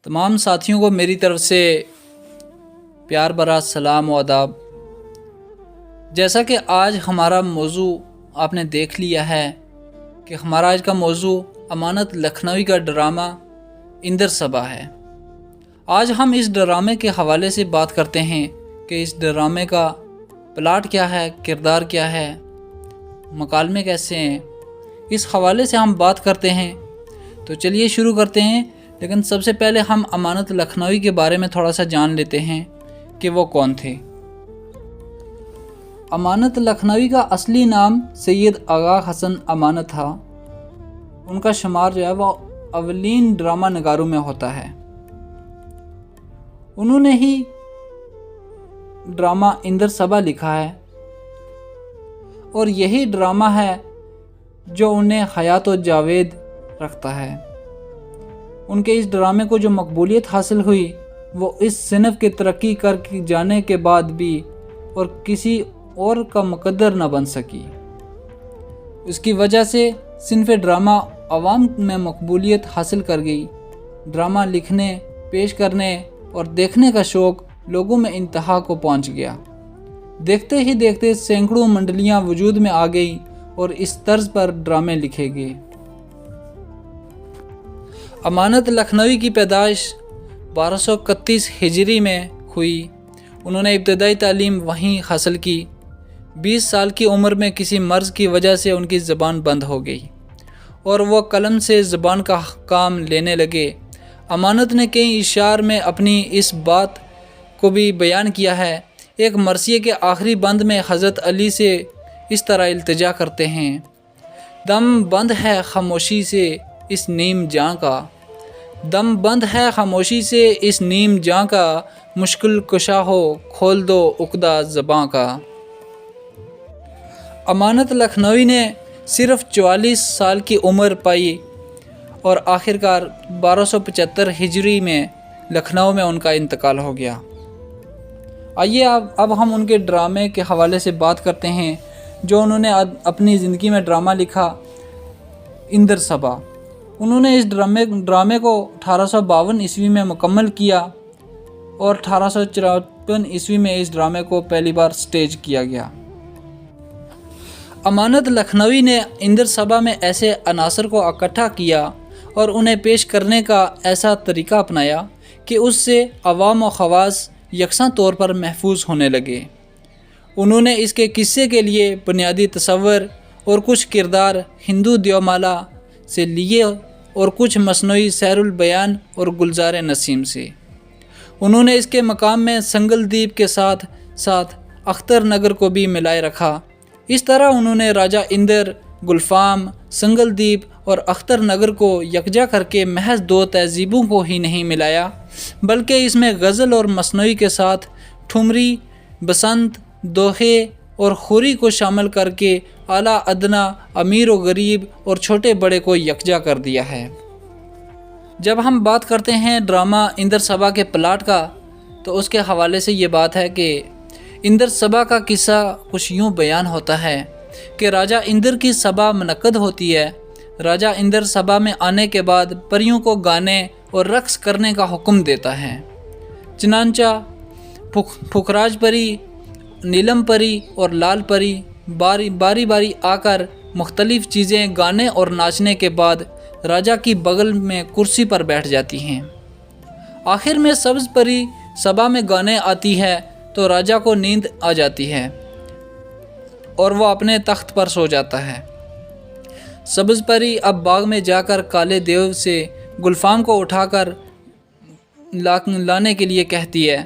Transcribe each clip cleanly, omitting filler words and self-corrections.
تمام ساتھیوں کو میری طرف سے پیار بھرا سلام و آداب۔ جیسا کہ آج ہمارا موضوع آپ نے دیکھ لیا ہے کہ ہمارا آج کا موضوع امانت لکھنوی کا ڈرامہ اندر صبا ہے۔ آج ہم اس ڈرامے کے حوالے سے بات کرتے ہیں کہ اس ڈرامے کا پلاٹ کیا ہے، کردار کیا ہے، مکالمے کیسے ہیں، اس حوالے سے ہم بات کرتے ہیں۔ تو چلیے شروع کرتے ہیں، لیکن سب سے پہلے ہم امانت لکھنوی کے بارے میں تھوڑا سا جان لیتے ہیں کہ وہ کون تھے۔ امانت لکھنوی کا اصلی نام سید آغا حسن امانت تھا۔ ان کا شمار جو ہے وہ اولین ڈرامہ نگاروں میں ہوتا ہے۔ انہوں نے ہی ڈرامہ اندر صبا لکھا ہے اور یہی ڈرامہ ہے جو انہیں حیات و جاوید رکھتا ہے۔ ان کے اس ڈرامے کو جو مقبولیت حاصل ہوئی وہ اس صنف کے ترقی کر جانے کے بعد بھی اور کسی اور کا مقدر نہ بن سکی۔ اس کی وجہ سے صنف ڈرامہ عوام میں مقبولیت حاصل کر گئی۔ ڈرامہ لکھنے، پیش کرنے اور دیکھنے کا شوق لوگوں میں انتہا کو پہنچ گیا۔ دیکھتے ہی دیکھتے سینکڑوں منڈلیاں وجود میں آ گئیں اور اس طرز پر ڈرامے لکھے گئے۔ امانت لکھنوی کی پیدائش 1231 ہجری میں ہوئی۔ انہوں نے ابتدائی تعلیم وہیں حاصل کی۔ 20 سال کی عمر میں کسی مرض کی وجہ سے ان کی زبان بند ہو گئی اور وہ قلم سے زبان کا کام لینے لگے۔ امانت نے کئی اشعار میں اپنی اس بات کو بھی بیان کیا ہے۔ ایک مرثیے کے آخری بند میں حضرت علی سے اس طرح التجا کرتے ہیں: دم بند ہے خاموشی سے اس نیم جاں کا، دم بند ہے خاموشی سے اس نیم جاں کا، مشکل کشا ہو کھول دو عقدہ زباں کا۔ امانت لکھنوی نے صرف 44 سال کی عمر پائی اور آخرکار 1275 ہجری میں لکھنؤ میں ان کا انتقال ہو گیا۔ آئیے اب ہم ان کے ڈرامے کے حوالے سے بات کرتے ہیں جو انہوں نے اپنی زندگی میں ڈرامہ لکھا، اندر صبا۔ انہوں نے اس ڈرامے کو 1852 عیسوی میں مکمل کیا اور 1854 عیسوی میں اس ڈرامے کو پہلی بار سٹیج کیا گیا۔ امانت لکھنوی نے اندر صبا میں ایسے عناصر کو اکٹھا کیا اور انہیں پیش کرنے کا ایسا طریقہ اپنایا کہ اس سے عوام و خواص یکساں طور پر محفوظ ہونے لگے۔ انہوں نے اس کے قصے کے لیے بنیادی تصور اور کچھ کردار ہندو دیومالا سے لیے اور کچھ مصنوعی سیر البیان اور گلزار نسیم سے۔ انہوں نے اس کے مقام میں سنگل دیپ کے ساتھ ساتھ اختر نگر کو بھی ملائے رکھا۔ اس طرح انہوں نے راجہ اندر، گلفام، سنگل دیپ اور اختر نگر کو یکجا کر کے محض 2 تہذیبوں کو ہی نہیں ملایا بلکہ اس میں غزل اور مصنوعی کے ساتھ ٹھمری، بسنت، دوہے اور خوری کو شامل کر کے اعلیٰ ادنیٰ، امیر و غریب اور چھوٹے بڑے کو یکجا کر دیا ہے۔ جب ہم بات کرتے ہیں ڈرامہ اندر صبا کے پلاٹ کا تو اس کے حوالے سے یہ بات ہے کہ اندر صبا کا قصہ کچھ یوں بیان ہوتا ہے کہ راجہ اندر کی سبا منعقد ہوتی ہے۔ راجہ اندر سبا میں آنے کے بعد پریوں کو گانے اور رقص کرنے کا حکم دیتا ہے۔ چنانچہ پھکراج پری، نیلم پری اور لال پری باری باری آ کر مختلف چیزیں گانے اور ناچنے کے بعد راجہ کی بغل میں کرسی پر بیٹھ جاتی ہیں۔ آخر میں سبز پری سبا میں گانے آتی ہے تو راجہ کو نیند آ جاتی ہے اور وہ اپنے تخت پر سو جاتا ہے۔ سبز پری اب باغ میں جا کر کالے دیو سے گلفام کو اٹھا کر لانے کے لیے کہتی ہے،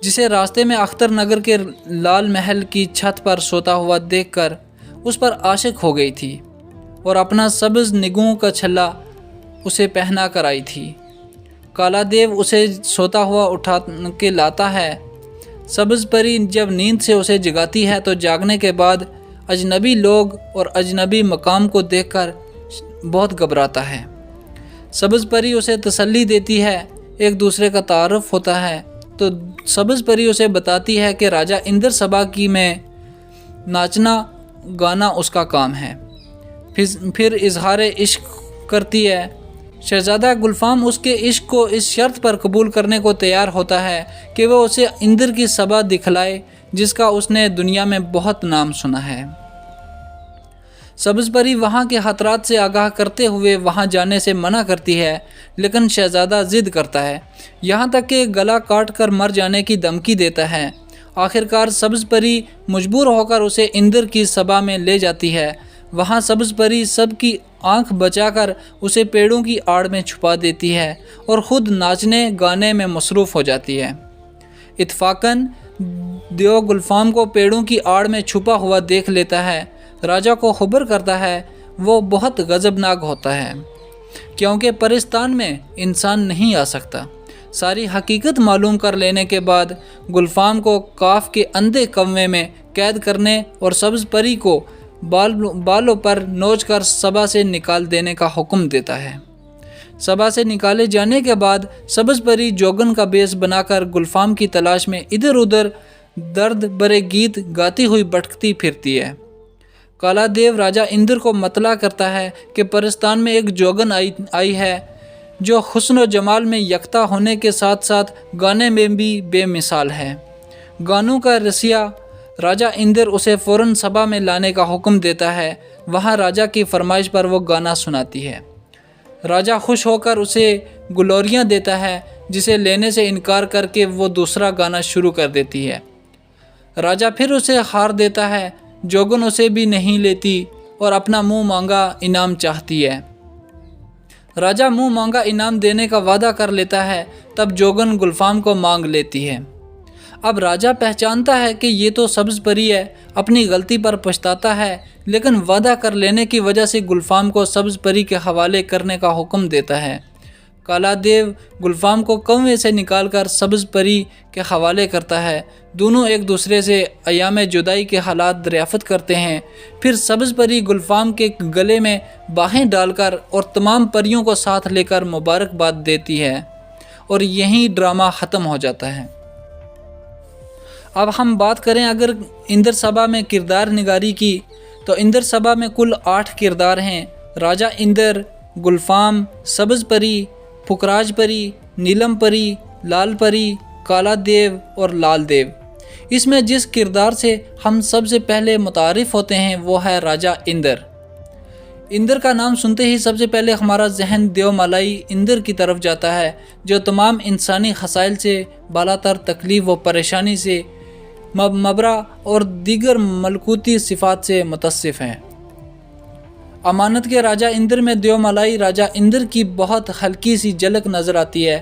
جسے راستے میں اختر نگر کے لال محل کی چھت پر سوتا ہوا دیکھ کر اس پر عاشق ہو گئی تھی اور اپنا سبز نگوں کا چھلا اسے پہنا کر آئی تھی۔ کالا دیو اسے سوتا ہوا اٹھا کے لاتا ہے۔ سبز پری جب نیند سے اسے جگاتی ہے تو جاگنے کے بعد اجنبی لوگ اور اجنبی مقام کو دیکھ کر بہت گھبراتا ہے۔ سبز پری اسے تسلی دیتی ہے، ایک دوسرے کا تعارف ہوتا ہے تو سبز پری اسے بتاتی ہے کہ راجہ اندر صبا کی میں ناچنا گانا اس کا کام ہے۔ پھر اظہار عشق کرتی ہے شہزادہ گلفام اس کے عشق کو اس شرط پر قبول کرنے کو تیار ہوتا ہے کہ وہ اسے اندر کی سبا دکھلائے جس کا اس نے دنیا میں بہت نام سنا ہے۔ سبز پری وہاں کے خطرات سے آگاہ کرتے ہوئے وہاں جانے سے منع کرتی ہے، لیکن شہزادہ ضد کرتا ہے، یہاں تک کہ گلا کاٹ کر مر جانے کی دھمکی دیتا ہے۔ آخرکار سبز پری مجبور ہو کر اسے اندر کی سبا میں لے جاتی ہے۔ وہاں سبز پری سب کی آنکھ بچا کر اسے پیڑوں کی آڑ میں چھپا دیتی ہے اور خود ناچنے گانے میں مصروف ہو جاتی ہے۔ اتفاقاً دیو گلفام کو پیڑوں کی آڑ میں چھپا ہوا دیکھ لیتا ہے۔ راجا کو خبر کرتا ہے۔ وہ بہت غضبناک ہوتا ہے کیونکہ پرستان میں انسان نہیں آ سکتا۔ ساری حقیقت معلوم کر لینے کے بعد گلفام کو کاف کے اندھے کنویں میں قید کرنے اور سبز پری کو بالوں پر نوچ کر سبا سے نکال دینے کا حکم دیتا ہے۔ سبا سے نکالے جانے کے بعد سبز پری جوگن کا بیس بنا کر گلفام کی تلاش میں ادھر ادھر درد برے گیت گاتی ہوئی بھٹکتی پھرتی ہے۔ کالا دیو راجا اندر کو مطلع کرتا ہے کہ پرستان میں ایک جوگن آئی ہے جو حسن و جمال میں یکتا ہونے کے ساتھ ساتھ گانے میں بھی بے مثال ہے۔ گانوں کا رسیا راجا اندر اسے فوراً سبا میں لانے کا حکم دیتا ہے۔ وہاں راجا کی فرمائش پر وہ گانا سناتی ہے۔ راجا خوش ہو کر اسے گلوریاں دیتا ہے، جسے لینے سے انکار کر کے وہ دوسرا گانا شروع کر دیتی ہے۔ راجا پھر اسے ہار دیتا ہے۔ جوگن اسے بھی نہیں لیتی اور اپنا منہ مانگا انعام چاہتی ہے۔ راجا منہ مانگا انعام دینے کا وعدہ کر لیتا ہے، تب جوگن گلفام کو مانگ لیتی ہے۔ اب راجا پہچانتا ہے کہ یہ تو سبز پری ہے، اپنی غلطی پر پچھتاتا ہے، لیکن وعدہ کر لینے کی وجہ سے گلفام کو سبز پری کے حوالے کرنے کا حکم دیتا ہے۔ کالا دیو گلفام کو کنویں سے نکال کر سبز پری کے حوالے کرتا ہے۔ دونوں ایک دوسرے سے ایام جدائی کے حالات دریافت کرتے ہیں۔ پھر سبز پری گلفام کے گلے میں باہیں ڈال کر اور تمام پریوں کو ساتھ لے کر مبارکباد دیتی ہے اور یہیں ڈرامہ ختم ہو جاتا ہے۔ اب ہم بات کریں اگر اندر سبا میں کردار نگاری کی، تو اندر سبا میں کل 8 کردار ہیں۔ راجا اندر، گلفام، سبز پری، پکراج پری، نیلم پری، لال پری، کالا دیو اور لال دیو۔ اس میں جس کردار سے ہم سب سے پہلے متعارف ہوتے ہیں وہ ہے راجا اندر۔ اندر کا نام سنتے ہی سب سے پہلے ہمارا ذہن دیو مالائی اندر کی طرف جاتا ہے، جو تمام انسانی خصائل سے بالاتر تکلیف و پریشانی سے مبرا اور دیگر ملکوتی صفات سے متصف ہیں۔ امانت کے راجا اندر میں دیو مالائی راجا اندر کی بہت ہلکی سی جھلک نظر آتی ہے۔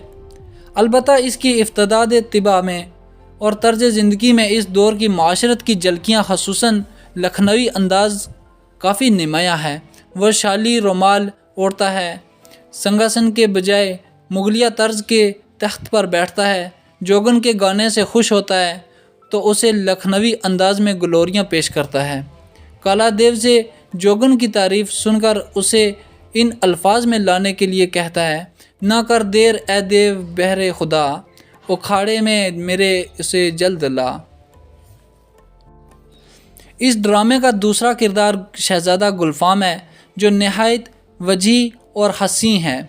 البتہ اس کی افتداد طبع میں اور طرز زندگی میں اس دور کی معاشرت کی جھلکیاں خصوصاً لکھنوی انداز کافی نمایاں ہے۔ وہ شالی رومال اوڑھتا ہے، سنگھاسن کے بجائے مغلیہ طرز کے تخت پر بیٹھتا ہے، جوگن کے گانے سے خوش ہوتا ہے تو اسے لکھنوی انداز میں گلوریاں پیش کرتا ہے۔ کالا دیو سے جوگن کی تعریف سن کر اسے ان الفاظ میں لانے کے لیے کہتا ہے، نہ کر دیر اے دیو بہر خدا، اکھاڑے میں میرے اسے جلد لا۔ اس ڈرامے کا دوسرا کردار شہزادہ گلفام ہے، جو نہایت وجیح اور حسین ہے،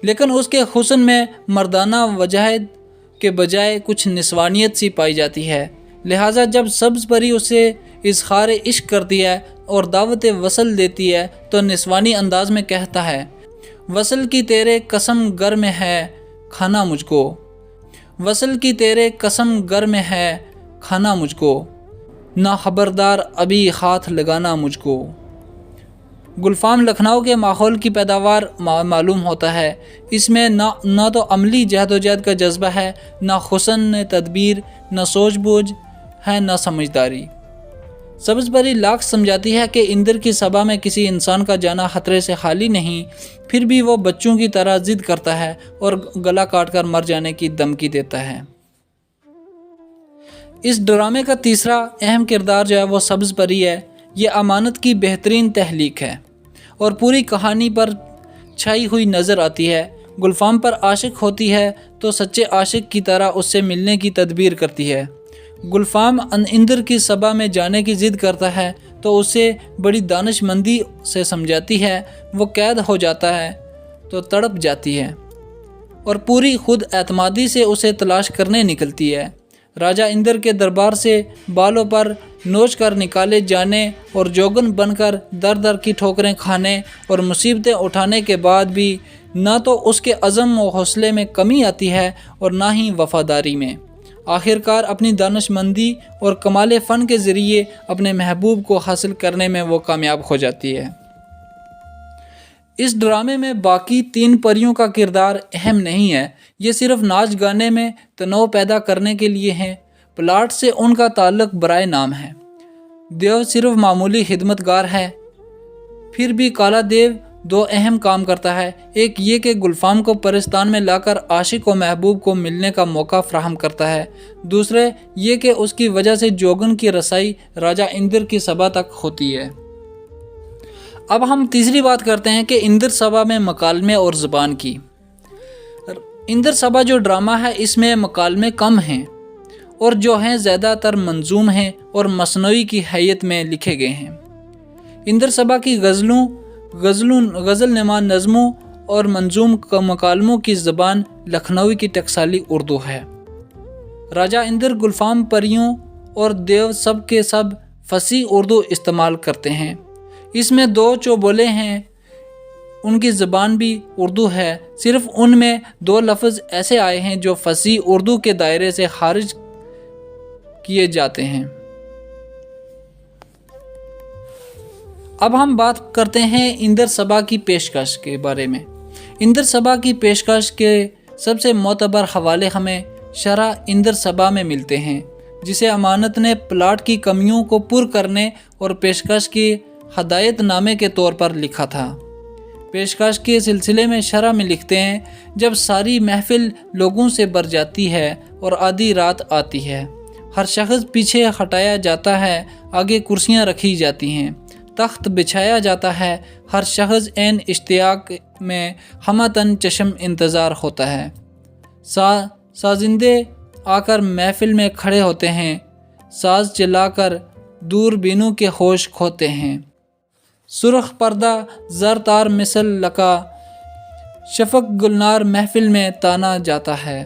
لیکن اس کے حسن میں مردانہ وجاہت کے بجائے کچھ نسوانیت سی پائی جاتی ہے۔ لہٰذا جب سبز پری اسے اظہار عشق کرتی ہے اور دعوت وصل دیتی ہے تو نسوانی انداز میں کہتا ہے، وصل کی تیرے قسم گر میں ہے کھانا مجھ کو، وصل کی تیرے قسم گر میں ہے کھانا مجھ کو، نہ خبردار ابھی ہاتھ لگانا مجھ کو۔ گلفام لکھنؤ کے ماحول کی پیداوار معلوم ہوتا ہے۔ اس میں نہ تو عملی جہد و جہد کا جذبہ ہے، نہ حسن تدبیر، نہ سوچ بوجھ ہے، نہ سمجھداری۔ سبز پری لاکھ سمجھاتی ہے کہ اندر کی سبا میں کسی انسان کا جانا خطرے سے خالی نہیں، پھر بھی وہ بچوں کی طرح ضد کرتا ہے اور گلا کاٹ کر مر جانے کی دھمکی دیتا ہے۔ اس ڈرامے کا تیسرا اہم کردار جو ہے وہ سبز پری ہے۔ یہ امانت کی بہترین تحلیق ہے اور پوری کہانی پر چھائی ہوئی نظر آتی ہے۔ گلفام پر عاشق ہوتی ہے تو سچے عاشق کی طرح اس سے ملنے کی تدبیر کرتی ہے۔ گلفام اندر کی سبا میں جانے کی ضد کرتا ہے تو اسے بڑی دانش مندی سے سمجھاتی ہے۔ وہ قید ہو جاتا ہے تو تڑپ جاتی ہے اور پوری خود اعتمادی سے اسے تلاش کرنے نکلتی ہے۔ راجہ اندر کے دربار سے بالوں پر نوچ کر نکالے جانے اور جوگن بن کر در در کی ٹھوکریں کھانے اور مصیبتیں اٹھانے کے بعد بھی نہ تو اس کے عزم و حوصلے میں کمی آتی ہے اور نہ ہی وفاداری میں۔ آخر کار اپنی دانش مندی اور کمال فن کے ذریعے اپنے محبوب کو حاصل کرنے میں وہ کامیاب ہو جاتی ہے۔ اس ڈرامے میں باقی 3 پریوں کا کردار اہم نہیں ہے، یہ صرف ناچ گانے میں تنوع پیدا کرنے کے لیے ہیں۔ پلاٹ سے ان کا تعلق برائے نام ہے۔ دیو صرف معمولی خدمتگار ہے۔ پھر بھی کالا دیو 2 اہم کام کرتا ہے، ایک یہ کہ گلفام کو پرستان میں لا کر عاشق و محبوب کو ملنے کا موقع فراہم کرتا ہے، دوسرے یہ کہ اس کی وجہ سے جوگن کی رسائی راجہ اندر کی سبھا تک ہوتی ہے۔ اب ہم تیسری بات کرتے ہیں کہ اندر سبھا میں مکالمے اور زبان کی۔ اندر سبھا جو ڈرامہ ہے اس میں مکالمے کم ہیں اور جو ہیں زیادہ تر منظوم ہیں اور مصنوعی کی حیت میں لکھے گئے ہیں۔ اندر سبھا کی غزل نما نظموں اور منظوم مکالموں کی زبان لکھنوی کی ٹکسالی اردو ہے۔ راجہ اندر گلفام پریوں اور دیو سب کے سب فصیح اردو استعمال کرتے ہیں۔ اس میں 2 چوبولے ہیں، ان کی زبان بھی اردو ہے، صرف ان میں 2 لفظ ایسے آئے ہیں جو فصیح اردو کے دائرے سے خارج کیے جاتے ہیں۔ اب ہم بات کرتے ہیں اندر سبھا کی پیشکش کے بارے میں۔ اندر سبھا کی پیشکش کے سب سے معتبر حوالے ہمیں شرح اندر سبھا میں ملتے ہیں، جسے امانت نے پلاٹ کی کمیوں کو پر کرنے اور پیشکش کی ہدایت نامے کے طور پر لکھا تھا۔ پیشکش کے سلسلے میں شرح میں لکھتے ہیں، جب ساری محفل لوگوں سے بھر جاتی ہے اور آدھی رات آتی ہے، ہر شخص پیچھے ہٹایا جاتا ہے، آگے کرسیاں رکھی جاتی ہیں، تخت بچھایا جاتا ہے، ہر شخص عین اشتیاق میں ہمہ تن چشم انتظار ہوتا ہے۔ سازندے آ کر محفل میں کھڑے ہوتے ہیں، ساز چلا کر دور بینوں کے ہوش کھوتے ہیں۔ سرخ پردہ زر تار مثل لکا، شفق گلنار محفل میں تانا جاتا ہے۔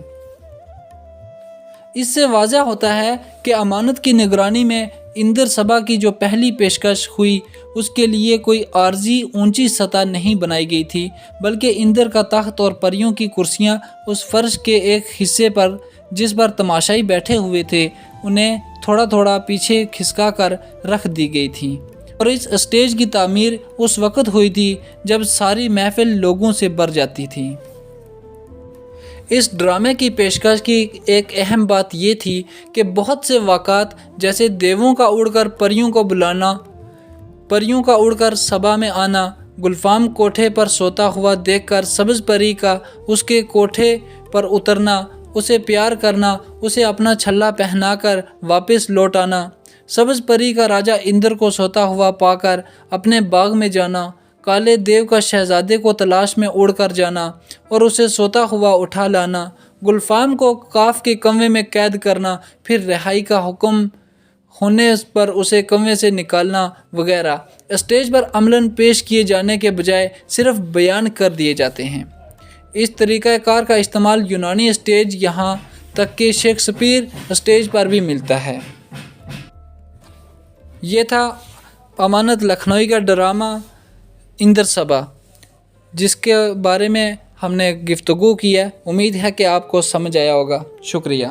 اس سے واضح ہوتا ہے کہ امانت کی نگرانی میں اندر سبھا کی جو پہلی پیشکش ہوئی اس کے لیے کوئی عارضی اونچی سطح نہیں بنائی گئی تھی، بلکہ اندر کا تخت اور پریوں کی کرسیاں اس فرش کے ایک حصے پر جس پر تماشائی بیٹھے ہوئے تھے انہیں تھوڑا تھوڑا پیچھے کھسکا کر رکھ دی گئی تھی، اور اس اسٹیج کی تعمیر اس وقت ہوئی تھی جب ساری محفل لوگوں سے بھر جاتی تھی۔ اس ڈرامے کی پیشکش کی ایک اہم بات یہ تھی کہ بہت سے واقعات جیسے دیووں کا اڑ کر پریوں کو بلانا، پریوں کا اڑ کر سبھا میں آنا، گلفام کوٹھے پر سوتا ہوا دیکھ کر سبز پری کا اس کے کوٹھے پر اترنا، اسے پیار کرنا، اسے اپنا چھلا پہنا کر واپس لوٹ آنا، سبز پری کا راجہ اندر کو سوتا ہوا پا کر اپنے باغ میں جانا، کالے دیو کا شہزادے کو تلاش میں اڑ کر جانا اور اسے سوتا ہوا اٹھا لانا، گلفام کو کاف کے کنویں میں قید کرنا، پھر رہائی کا حکم ہونے پر اسے کنویں سے نکالنا وغیرہ اسٹیج پر عملاً پیش کیے جانے کے بجائے صرف بیان کر دیے جاتے ہیں۔ اس طریقہ کار کا استعمال یونانی اسٹیج یہاں تک کہ شیکسپیئر اسٹیج پر بھی ملتا ہے۔ یہ تھا امانت لکھنوی کا ڈرامہ اندر سبھا، جس کے بارے میں ہم نے گفتگو کی ہے۔ امید ہے کہ آپ کو سمجھ آیا ہوگا۔ شکریہ۔